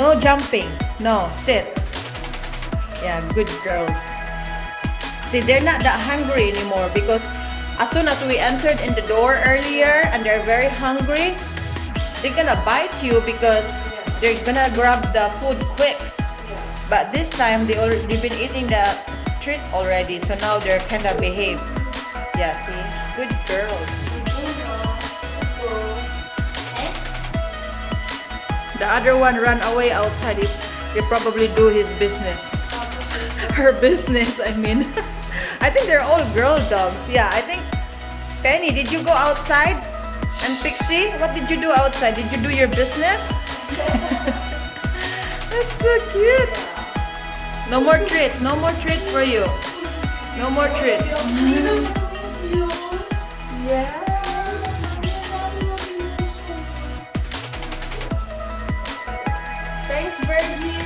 No jumping. No, sit. Yeah, good girls. See, they're not that hungry anymore because as soon as we entered in the door earlier and they're very hungry, they're gonna bite you because they're gonna grab the food quick. But this time they've been eating the treat already, so now they're kind of behave. Yeah, see, good girls. The other one ran away outside. He probably do his business. Her business, I mean. I think they're all girl dogs. Yeah, I think. Penny, did you go outside? And Pixie, what did you do outside? Did you do your business? That's so cute. No more treats. No more treats for you. No more treats. Yeah. Thanks, Virgie.